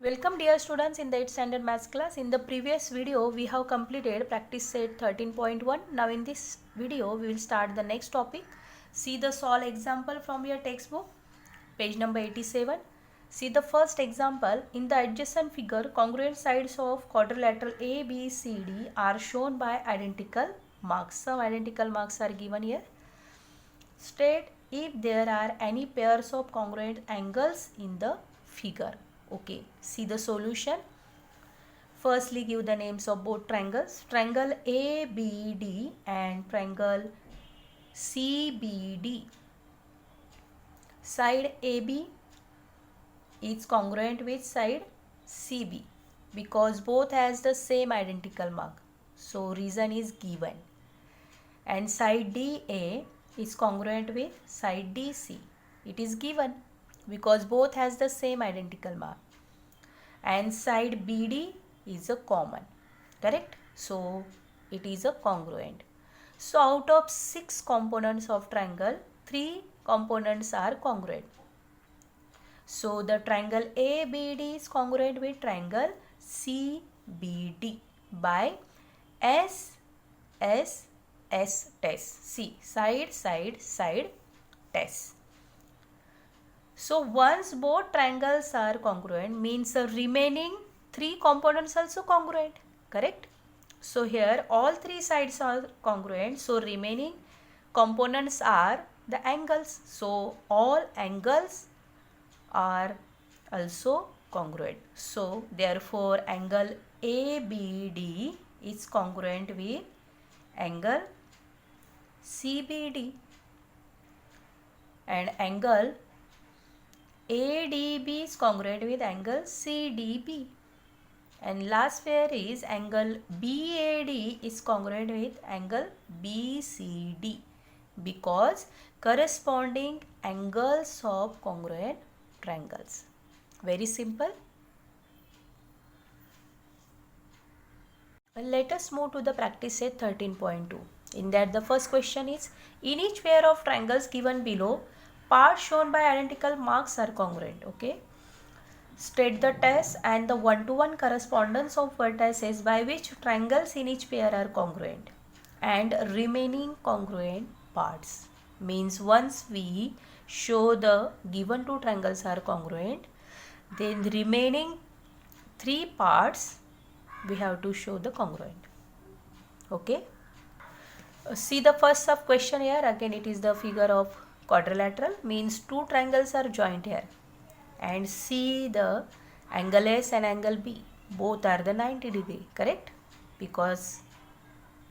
Welcome dear students in the 8th standard maths class. In the previous video we have completed practice set 13.1. Now in this video we will start the next topic. See the solve example from your textbook, page number 87. See the first example. In the adjacent figure, congruent sides of quadrilateral A, B, C, D are shown by identical marks. Some identical marks are given here. State if there are any pairs of congruent angles in the figure. Okay, see the solution. Firstly, give the names of both triangles. Triangle ABD and triangle CBD. Side AB is congruent with side CB because both has the same identical mark. So reason is given. And side DA is congruent with side DC. It is given because both has the same identical mark. And side BD is a common, correct? So it is a congruent. So out of 6 components of triangle, 3 components are congruent. So the triangle ABD is congruent with triangle CBD by S test. See, side test. So once both triangles are congruent means the remaining 3 components also congruent, correct? So here all 3 sides are congruent, so remaining components are the angles. So all angles are also congruent. So therefore angle ABD is congruent with angle CBD and angle ADB is congruent with angle CDB, and last pair is angle BAD is congruent with angle BCD because corresponding angles of congruent triangles. Very simple. Let us move to the practice set 13.2. In that the first question is, in each pair of triangles given below, parts shown by identical marks are congruent. Okay. State the test and the one-to-one correspondence of vertices by which triangles in each pair are congruent and remaining congruent parts. Means once we show the given 2 triangles are congruent, then the remaining 3 parts we have to show the congruent. Okay. See the first sub question here. Again it is the figure of quadrilateral, means 2 triangles are joined here, and see the angle S and angle B, both are the 90 degree, correct? Because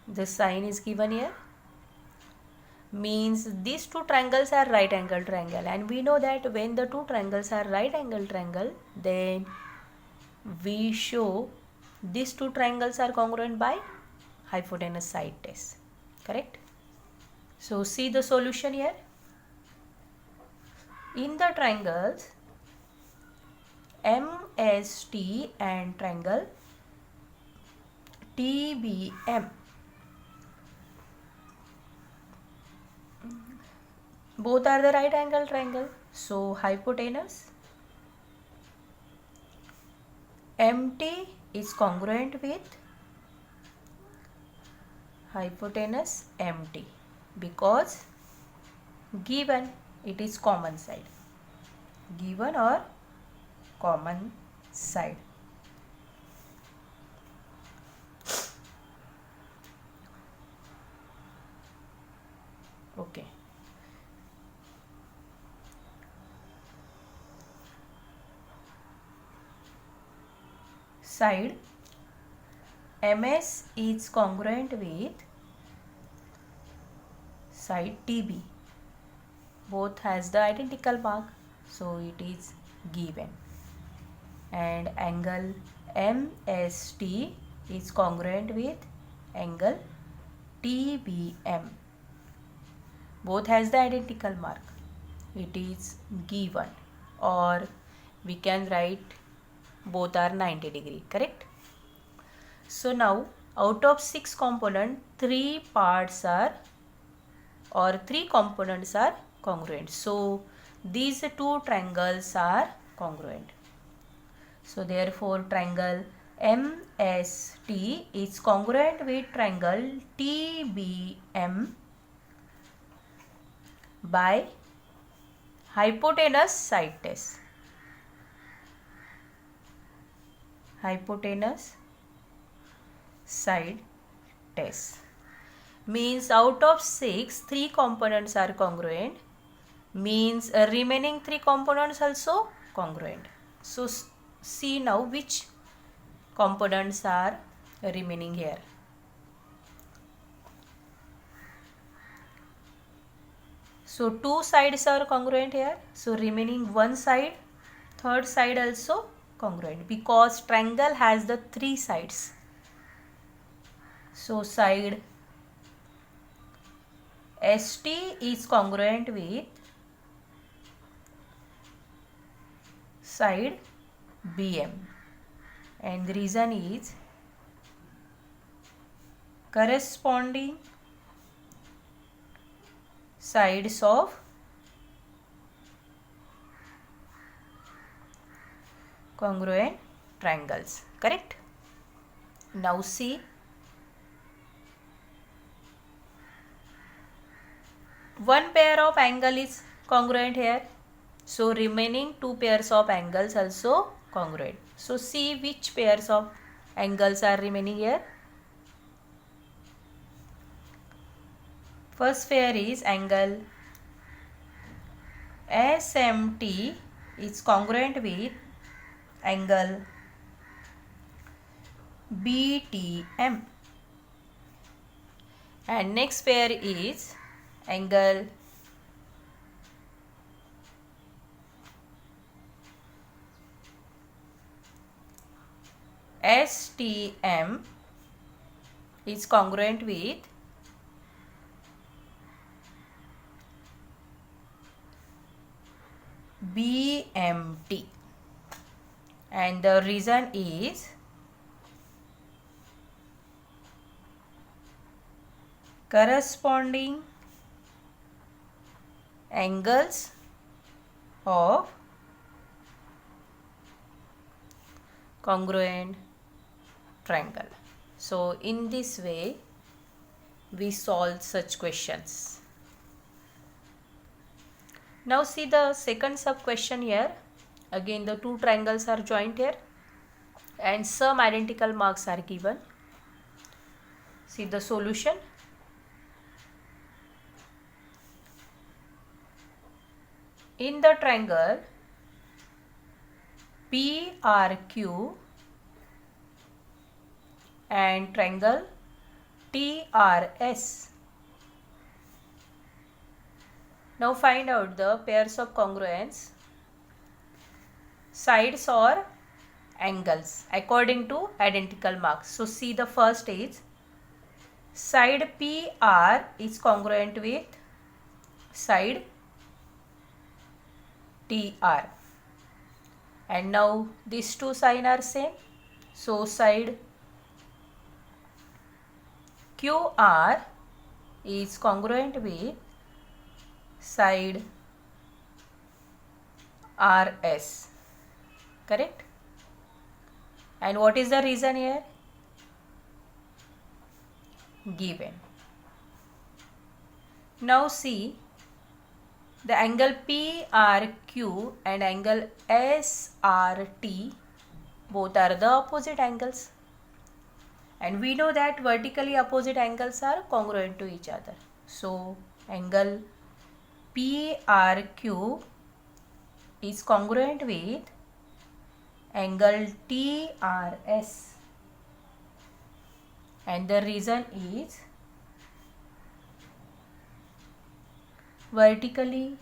the sign is given here. Means these 2 triangles are right angle triangle, and we know that when the 2 triangles are right angle triangle, then we show these 2 triangles are congruent by hypotenuse side test, correct? So see the solution here. In the triangles MST and triangle TBM, both are the right angle triangle. So hypotenuse MT is congruent with hypotenuse MT because given it is common side, given or common side. Okay. Side MS is congruent with side TB. Both has the identical mark, so it is given. And angle MST is congruent with angle TBM. Both has the identical mark. It is given, or we can write both are 90 degree, correct? So now out of 6 components, 3 parts are or 3 components are congruent. So these 2 triangles are congruent. So therefore triangle MST is congruent with triangle TBM by hypotenuse side test. Hypotenuse side test means out of 6, 3 components are congruent, means remaining 3 components also congruent. So see now which components are remaining here. So 2 sides are congruent here. So remaining one side, third side also congruent because triangle has the 3 sides. So side ST is congruent with side BM, and the reason is corresponding sides of congruent triangles. Correct? Now see, one pair of angle is congruent here. So remaining 2 pairs of angles also congruent. So see which pairs of angles are remaining here. First pair is angle SMT is congruent with angle BTM, and next pair is angle STM is congruent with BMT, and the reason is corresponding angles of congruent triangle. So in this way we solve such questions. Now see the second sub question here. Again the 2 triangles are joined here and some identical marks are given. See the solution. In the triangle PRQ and triangle TRS, now find out the pairs of congruence, sides or angles according to identical marks. So see the first is side PR is congruent with side TR, and now these 2 signs are same. So side QR is congruent with side RS. Correct? And what is the reason here? Given. Now see the angle PRQ and angle SRT, both are the opposite angles, and we know that vertically opposite angles are congruent to each other. So angle PRQ is congruent with angle TRS, and the reason is vertically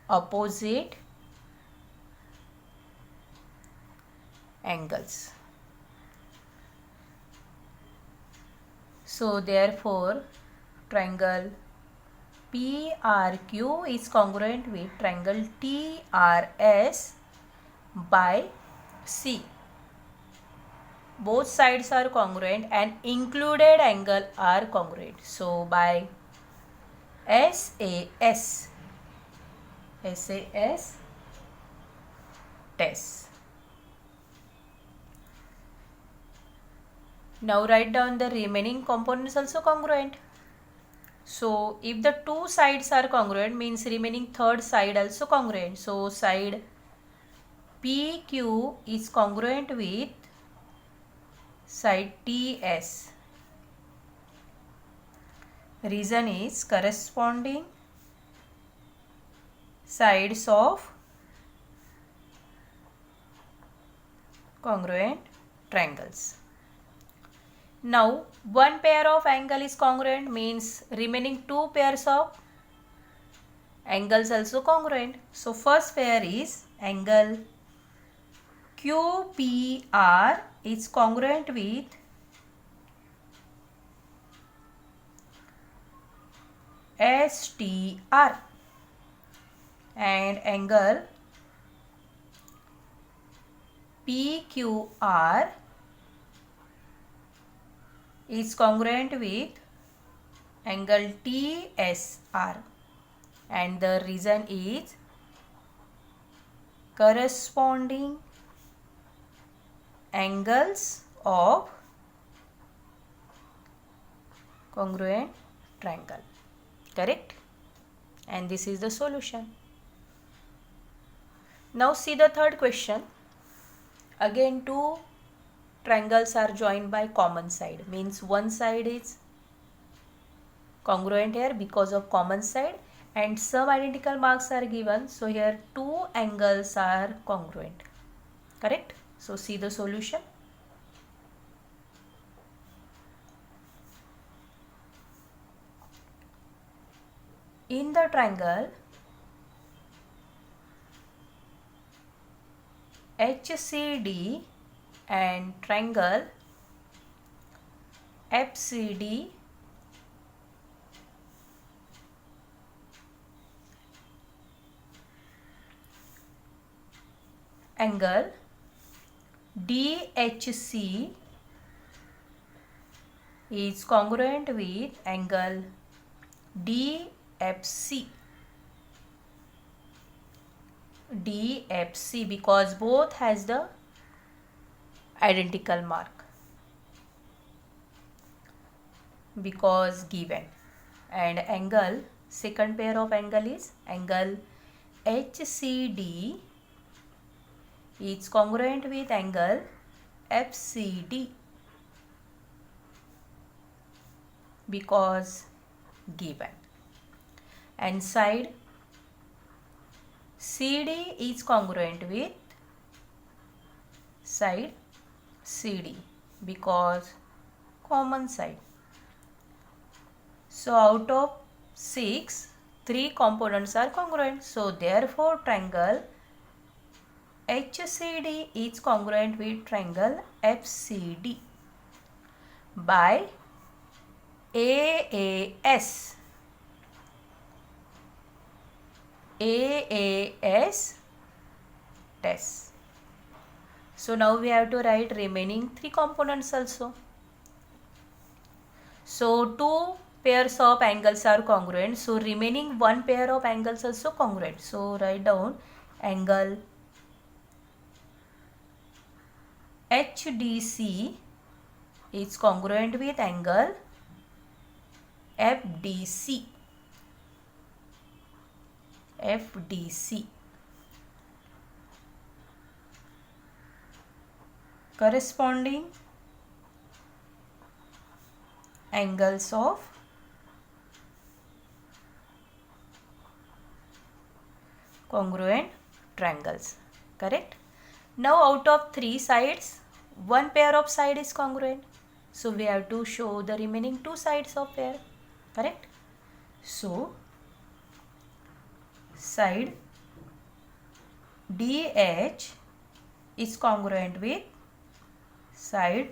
opposite angles. So therefore triangle PRQ is congruent with triangle TRS by C. Both sides are congruent and included angle are congruent. So by SAS TESS. Now write down the remaining components also congruent. So if the two sides are congruent, means remaining third side also congruent. So side PQ is congruent with side TS. Reason is corresponding sides of congruent triangles. Now one pair of angle is congruent, means remaining two pairs of angles also congruent. So first pair is angle QPR is congruent with STR, and angle PQR is congruent with angle TSR, and the reason is corresponding angles of congruent triangle. Correct? And this is the solution. Now see the third question. Again two triangles are joined by common side, means one side is congruent here because of common side, and some identical marks are given. So here two angles are congruent. Correct? So see the solution. In the triangle HCD and triangle FCD, angle DHC is congruent with angle DFC. DFC because both has the identical mark because given, and angle second pair of angle is angle HCD is congruent with angle FCD because given, and side CD is congruent with side CD because common side. So out of 6, 3 components are congruent. So therefore triangle HCD is congruent with triangle FCD by AAS. AAS test. So now we have to write remaining 3 components also. So 2 pairs of angles are congruent. So remaining 1 pair of angles also congruent. So write down angle HDC is congruent with angle FDC. FDC. Corresponding angles of congruent triangles. Correct? Now out of 3 sides, 1 pair of side is congruent. So we have to show the remaining 2 sides of pair. Correct? So side DH is congruent with side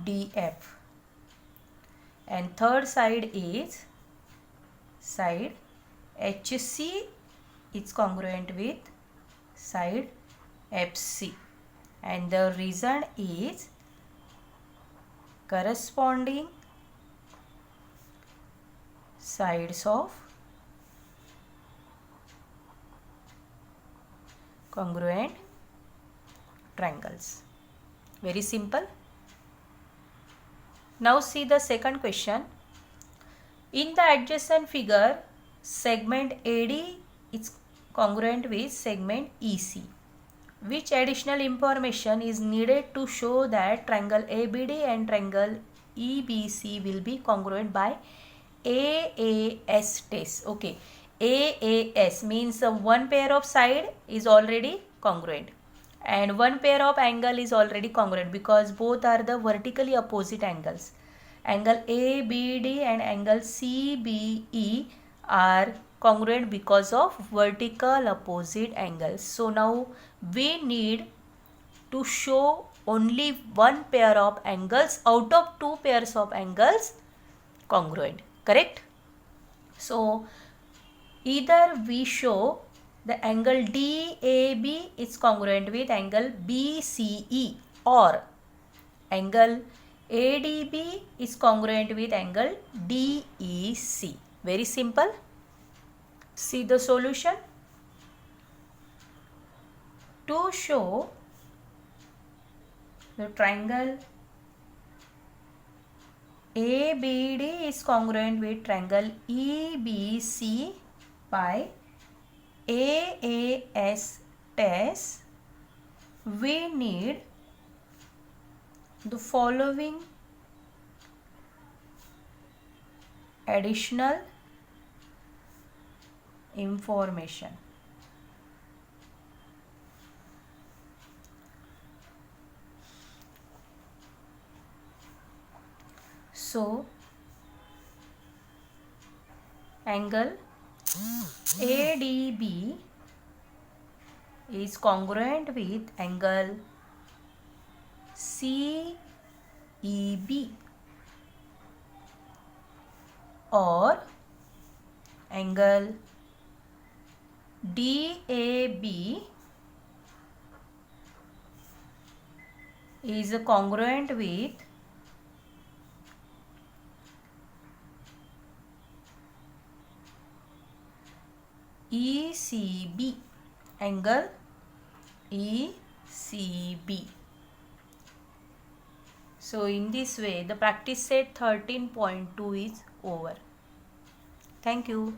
DF, and third side is side HC is congruent with side FC, and the reason is corresponding sides of congruent triangles. Very simple. Now see the second question. In the adjacent figure, segment AD is congruent with segment EC. Which additional information is needed to show that triangle ABD and triangle EBC will be congruent by AAS test? Okay, AAS means one pair of side is already congruent and one pair of angle is already congruent because both are the vertically opposite angles. Angle ABD and angle CBE are congruent because of vertical opposite angles. So now we need to show only one pair of angles out of two pairs of angles congruent, correct? So either we show the angle DAB is congruent with angle BCE or angle ADB is congruent with angle DEC. Very simple. See the solution. To show the triangle ABD is congruent with triangle EBC by AAS test, we need the following additional information. So angle ADB is congruent with angle CEB or angle DAB is congruent with ECB, angle ECB. So in this way the practice set 13.2 is over. Thank you.